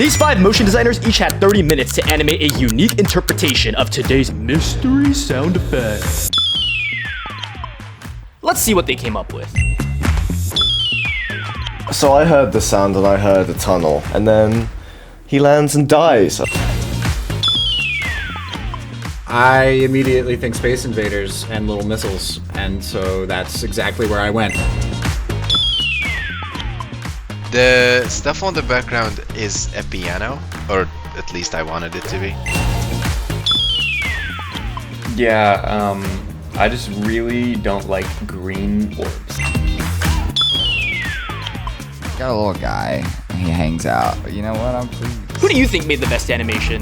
These 5 motion designers each had 30 minutes to animate a unique interpretation of today's mystery sound effect. Let's see what they came up with. So I heard the sound and I heard a tunnel, and then he lands and dies. I immediately think Space Invaders and little missiles, and so that's exactly where I went. The stuff on the background is a piano, or at least I wanted it to be. Yeah, I just really don't like green orbs. Got a little guy, he hangs out, but you know what, I'm pleased. Who do you think made the best animation?